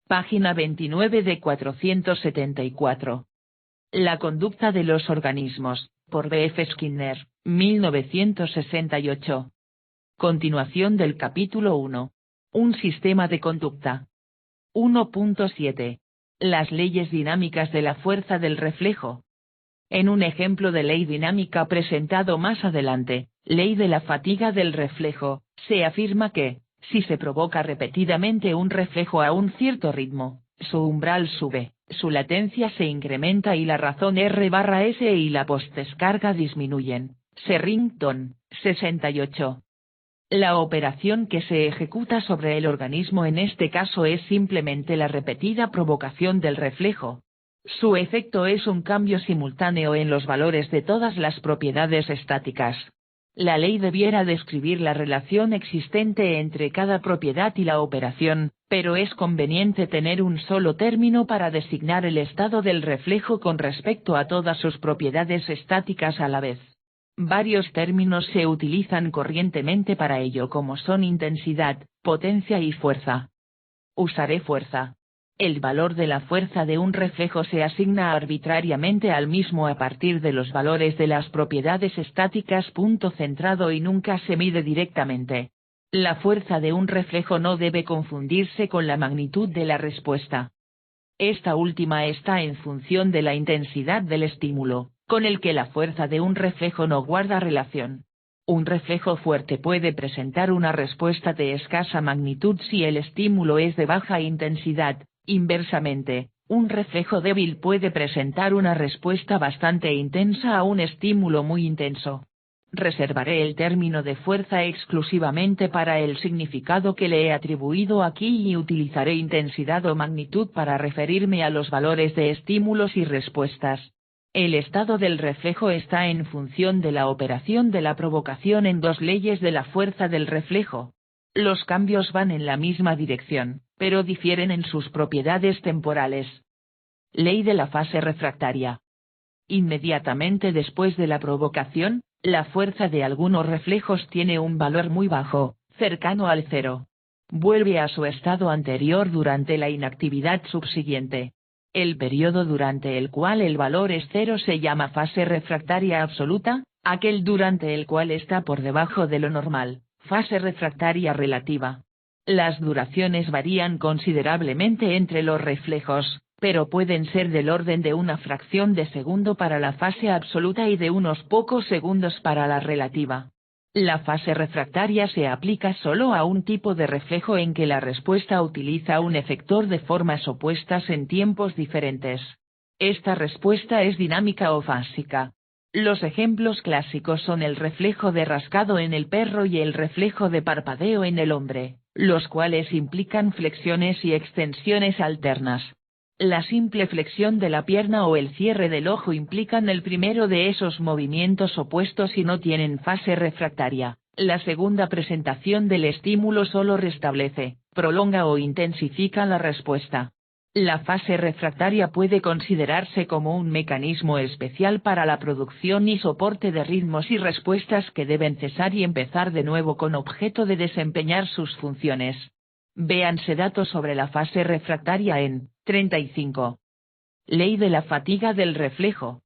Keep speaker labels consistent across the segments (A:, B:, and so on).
A: Página 29 de 474. La conducta de los organismos, por B. F. Skinner, 1968. Continuación del capítulo 1. Un sistema de conducta. 1.7. Las leyes dinámicas de la fuerza del reflejo. En un ejemplo de ley dinámica presentado más adelante, ley de la fatiga del reflejo, se afirma que, si se provoca repetidamente un reflejo a un cierto ritmo, su umbral sube, su latencia se incrementa y la razón R/S y la postdescarga disminuyen. Sherrington, 68. La operación que se ejecuta sobre el organismo en este caso es simplemente la repetida provocación del reflejo. Su efecto es un cambio simultáneo en los valores de todas las propiedades estáticas. La ley debiera describir la relación existente entre cada propiedad y la operación, pero es conveniente tener un solo término para designar el estado del reflejo con respecto a todas sus propiedades estáticas a la vez. Varios términos se utilizan corrientemente para ello, como son intensidad, potencia y fuerza. Usaré fuerza. El valor de la fuerza de un reflejo se asigna arbitrariamente al mismo a partir de los valores de las propiedades estáticas. Punto centrado y nunca se mide directamente. La fuerza de un reflejo no debe confundirse con la magnitud de la respuesta. Esta última está en función de la intensidad del estímulo, con el que la fuerza de un reflejo no guarda relación. Un reflejo fuerte puede presentar una respuesta de escasa magnitud si el estímulo es de baja intensidad. Inversamente, un reflejo débil puede presentar una respuesta bastante intensa a un estímulo muy intenso. Reservaré el término de fuerza exclusivamente para el significado que le he atribuido aquí y utilizaré intensidad o magnitud para referirme a los valores de estímulos y respuestas. El estado del reflejo está en función de la operación de la provocación en dos leyes de la fuerza del reflejo. Los cambios van en la misma dirección, pero difieren en sus propiedades temporales. Ley de la fase refractaria. Inmediatamente después de la provocación, la fuerza de algunos reflejos tiene un valor muy bajo, cercano al cero. Vuelve a su estado anterior durante la inactividad subsiguiente. El periodo durante el cual el valor es cero se llama fase refractaria absoluta, aquel durante el cual está por debajo de lo normal, fase refractaria relativa. Las duraciones varían considerablemente entre los reflejos, pero pueden ser del orden de una fracción de segundo para la fase absoluta y de unos pocos segundos para la relativa. La fase refractaria se aplica solo a un tipo de reflejo en que la respuesta utiliza un efector de formas opuestas en tiempos diferentes. Esta respuesta es dinámica o fásica. Los ejemplos clásicos son el reflejo de rascado en el perro y el reflejo de parpadeo en el hombre, los cuales implican flexiones y extensiones alternas. La simple flexión de la pierna o el cierre del ojo implican el primero de esos movimientos opuestos y no tienen fase refractaria. La segunda presentación del estímulo solo restablece, prolonga o intensifica la respuesta. La fase refractaria puede considerarse como un mecanismo especial para la producción y soporte de ritmos y respuestas que deben cesar y empezar de nuevo con objeto de desempeñar sus funciones. Véanse datos sobre la fase refractaria en 35. Ley de la fatiga del reflejo.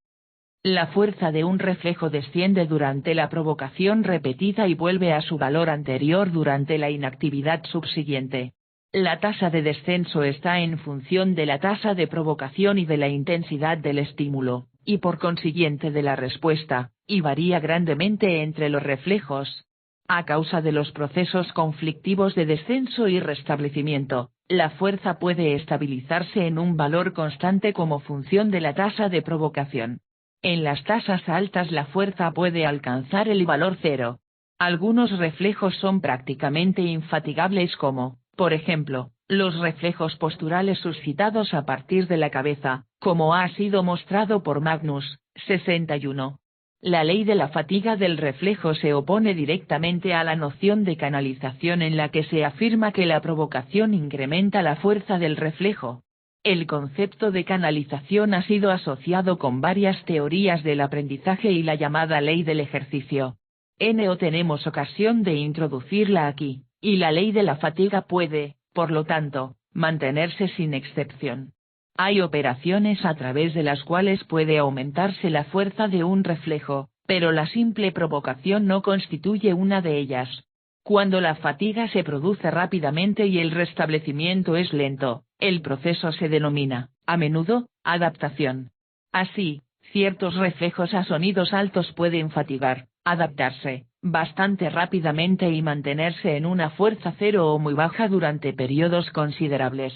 A: La fuerza de un reflejo desciende durante la provocación repetida y vuelve a su valor anterior durante la inactividad subsiguiente. La tasa de descenso está en función de la tasa de provocación y de la intensidad del estímulo, y por consiguiente de la respuesta, y varía grandemente entre los reflejos. A causa de los procesos conflictivos de descenso y restablecimiento, la fuerza puede estabilizarse en un valor constante como función de la tasa de provocación. En las tasas altas la fuerza puede alcanzar el valor cero. Algunos reflejos son prácticamente infatigables como, por ejemplo, los reflejos posturales suscitados a partir de la cabeza, como ha sido mostrado por Magnus, 61. La ley de la fatiga del reflejo se opone directamente a la noción de canalización en la que se afirma que la provocación incrementa la fuerza del reflejo. El concepto de canalización ha sido asociado con varias teorías del aprendizaje y la llamada ley del ejercicio. No tenemos ocasión de introducirla aquí, y la ley de la fatiga puede, por lo tanto, mantenerse sin excepción. Hay operaciones a través de las cuales puede aumentarse la fuerza de un reflejo, pero la simple provocación no constituye una de ellas. Cuando la fatiga se produce rápidamente y el restablecimiento es lento, el proceso se denomina, a menudo, adaptación. Así, ciertos reflejos a sonidos altos pueden fatigar, adaptarse, bastante rápidamente y mantenerse en una fuerza cero o muy baja durante periodos considerables.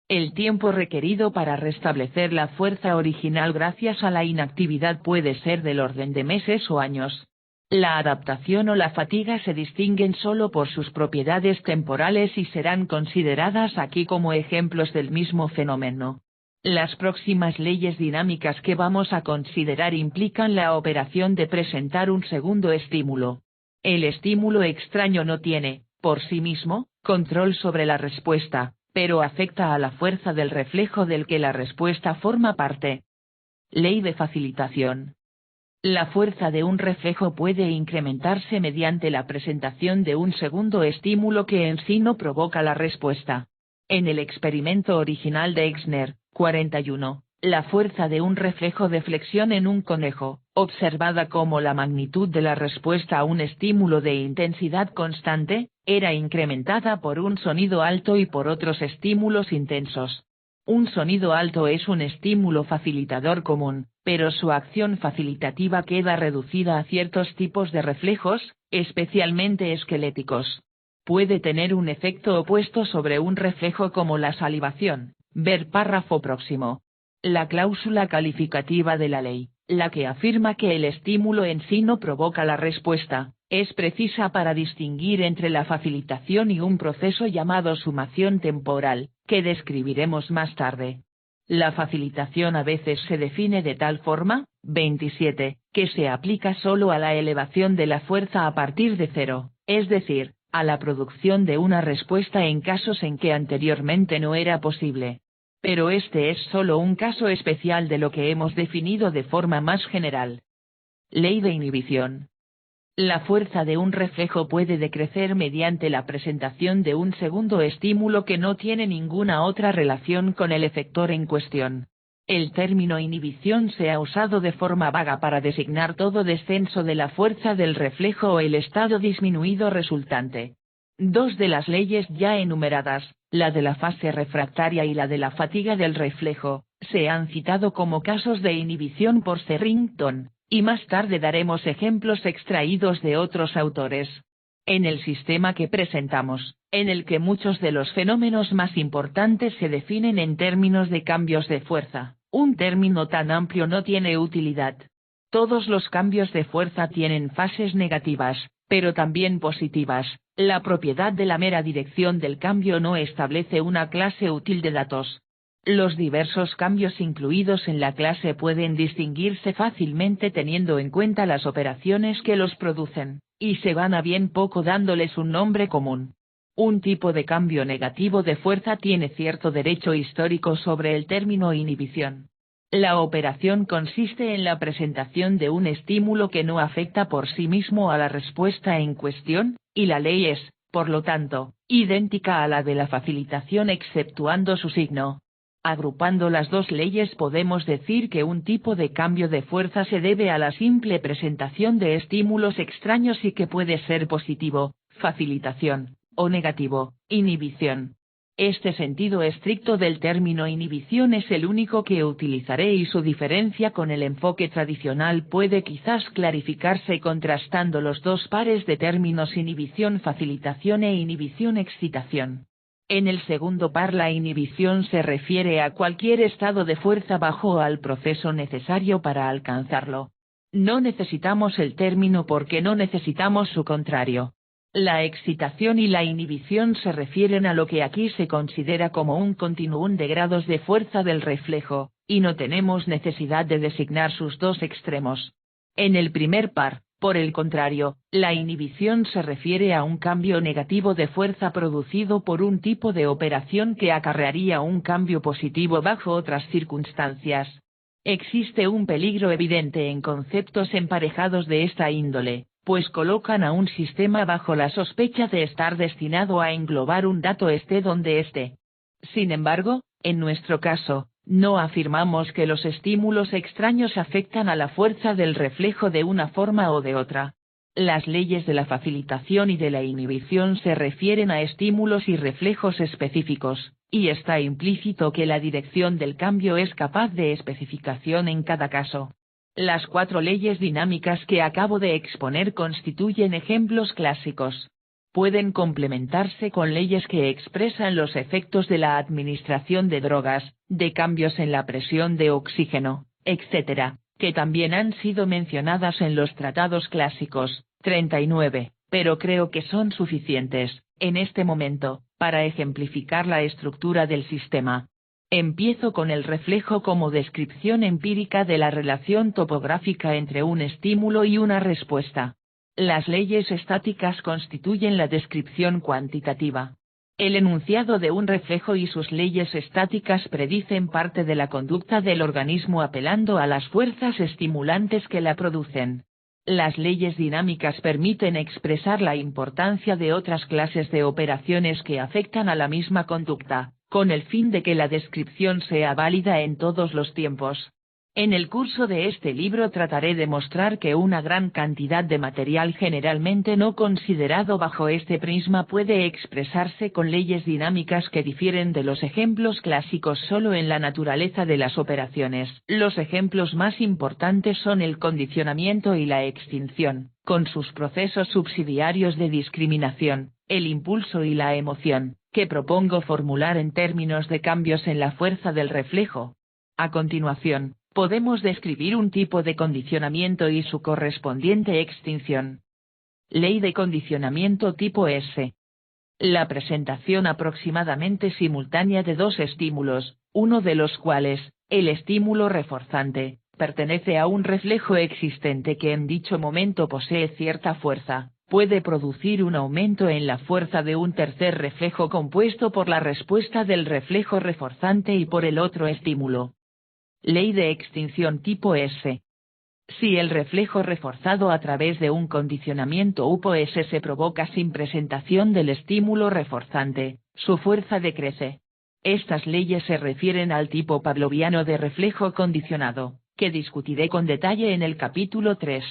A: El tiempo requerido para restablecer la fuerza original gracias a la inactividad puede ser del orden de meses o años. La adaptación o la fatiga se distinguen solo por sus propiedades temporales y serán consideradas aquí como ejemplos del mismo fenómeno. Las próximas leyes dinámicas que vamos a considerar implican la operación de presentar un segundo estímulo. El estímulo extraño no tiene, por sí mismo, control sobre la respuesta, pero afecta a la fuerza del reflejo del que la respuesta forma parte. Ley de facilitación. La fuerza de un reflejo puede incrementarse mediante la presentación de un segundo estímulo que en sí no provoca la respuesta. En el experimento original de Exner, 41, la fuerza de un reflejo de flexión en un conejo, observada como la magnitud de la respuesta a un estímulo de intensidad constante, era incrementada por un sonido alto y por otros estímulos intensos. Un sonido alto es un estímulo facilitador común, pero su acción facilitativa queda reducida a ciertos tipos de reflejos, especialmente esqueléticos. Puede tener un efecto opuesto sobre un reflejo como la salivación. Ver párrafo próximo. La cláusula calificativa de la ley, la que afirma que el estímulo en sí no provoca la respuesta, es precisa para distinguir entre la facilitación y un proceso llamado sumación temporal, que describiremos más tarde. La facilitación a veces se define de tal forma, 27, que se aplica solo a la elevación de la fuerza a partir de cero, es decir, a la producción de una respuesta en casos en que anteriormente no era posible. Pero este es solo un caso especial de lo que hemos definido de forma más general. Ley de inhibición. La fuerza de un reflejo puede decrecer mediante la presentación de un segundo estímulo que no tiene ninguna otra relación con el efector en cuestión. El término inhibición se ha usado de forma vaga para designar todo descenso de la fuerza del reflejo o el estado disminuido resultante. Dos de las leyes ya enumeradas, la de la fase refractaria y la de la fatiga del reflejo, se han citado como casos de inhibición por Sherrington, y más tarde daremos ejemplos extraídos de otros autores. En el sistema que presentamos, en el que muchos de los fenómenos más importantes se definen en términos de cambios de fuerza, un término tan amplio no tiene utilidad. Todos los cambios de fuerza tienen fases negativas, pero también positivas. La propiedad de la mera dirección del cambio no establece una clase útil de datos. Los diversos cambios incluidos en la clase pueden distinguirse fácilmente teniendo en cuenta las operaciones que los producen, y se gana bien poco dándoles un nombre común. Un tipo de cambio negativo de fuerza tiene cierto derecho histórico sobre el término inhibición. La operación consiste en la presentación de un estímulo que no afecta por sí mismo a la respuesta en cuestión, y la ley es, por lo tanto, idéntica a la de la facilitación exceptuando su signo. Agrupando las dos leyes podemos decir que un tipo de cambio de fuerza se debe a la simple presentación de estímulos extraños y que puede ser positivo, facilitación, o negativo, inhibición. Este sentido estricto del término inhibición es el único que utilizaré y su diferencia con el enfoque tradicional puede quizás clarificarse contrastando los dos pares de términos inhibición-facilitación e inhibición-excitación. En el segundo par la inhibición se refiere a cualquier estado de fuerza bajo al proceso necesario para alcanzarlo. No necesitamos el término porque no necesitamos su contrario. La excitación y la inhibición se refieren a lo que aquí se considera como un continuum de grados de fuerza del reflejo, y no tenemos necesidad de designar sus dos extremos. En el primer par, por el contrario, la inhibición se refiere a un cambio negativo de fuerza producido por un tipo de operación que acarrearía un cambio positivo bajo otras circunstancias. Existe un peligro evidente en conceptos emparejados de esta índole, pues colocan a un sistema bajo la sospecha de estar destinado a englobar un dato esté donde esté. Sin embargo, en nuestro caso, no afirmamos que los estímulos extraños afectan a la fuerza del reflejo de una forma o de otra. Las leyes de la facilitación y de la inhibición se refieren a estímulos y reflejos específicos, y está implícito que la dirección del cambio es capaz de especificación en cada caso. Las 4 leyes dinámicas que acabo de exponer constituyen ejemplos clásicos. Pueden complementarse con leyes que expresan los efectos de la administración de drogas, de cambios en la presión de oxígeno, etc., que también han sido mencionadas en los tratados clásicos, 39, pero creo que son suficientes, en este momento, para ejemplificar la estructura del sistema. Empiezo con el reflejo como descripción empírica de la relación topográfica entre un estímulo y una respuesta. Las leyes estáticas constituyen la descripción cuantitativa. El enunciado de un reflejo y sus leyes estáticas predicen parte de la conducta del organismo apelando a las fuerzas estimulantes que la producen. Las leyes dinámicas permiten expresar la importancia de otras clases de operaciones que afectan a la misma conducta, con el fin de que la descripción sea válida en todos los tiempos. En el curso de este libro trataré de mostrar que una gran cantidad de material generalmente no considerado bajo este prisma puede expresarse con leyes dinámicas que difieren de los ejemplos clásicos solo en la naturaleza de las operaciones. Los ejemplos más importantes son el condicionamiento y la extinción, con sus procesos subsidiarios de discriminación, el impulso y la emoción, que propongo formular en términos de cambios en la fuerza del reflejo. A continuación, podemos describir un tipo de condicionamiento y su correspondiente extinción. Ley de condicionamiento tipo S. La presentación aproximadamente simultánea de 2 estímulos, uno de los cuales, el estímulo reforzante, pertenece a un reflejo existente que en dicho momento posee cierta fuerza, puede producir un aumento en la fuerza de un tercer reflejo compuesto por la respuesta del reflejo reforzante y por el otro estímulo. Ley de extinción tipo S. Si el reflejo reforzado a través de un condicionamiento UPO-S se provoca sin presentación del estímulo reforzante, su fuerza decrece. Estas leyes se refieren al tipo pavloviano de reflejo condicionado, que discutiré con detalle en el capítulo 3.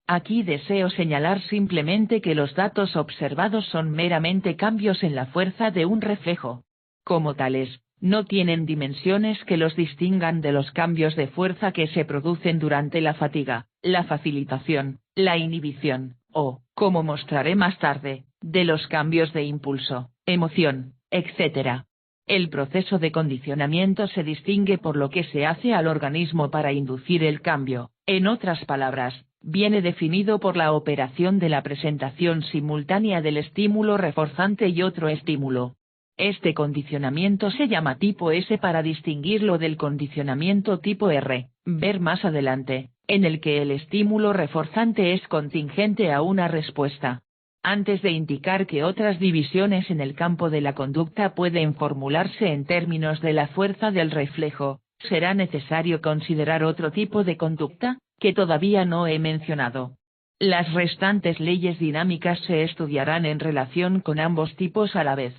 A: Aquí deseo señalar simplemente que los datos observados son meramente cambios en la fuerza de un reflejo. Como tales, no tienen dimensiones que los distingan de los cambios de fuerza que se producen durante la fatiga, la facilitación, la inhibición, o, como mostraré más tarde, de los cambios de impulso, emoción, etc. El proceso de condicionamiento se distingue por lo que se hace al organismo para inducir el cambio, en otras palabras, viene definido por la operación de la presentación simultánea del estímulo reforzante y otro estímulo. Este condicionamiento se llama tipo S para distinguirlo del condicionamiento tipo R, ver más adelante, en el que el estímulo reforzante es contingente a una respuesta. Antes de indicar que otras divisiones en el campo de la conducta pueden formularse en términos de la fuerza del reflejo, será necesario considerar otro tipo de conducta, que todavía no he mencionado. Las restantes leyes dinámicas se estudiarán en relación con ambos tipos a la vez.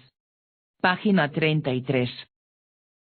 A: Página 33.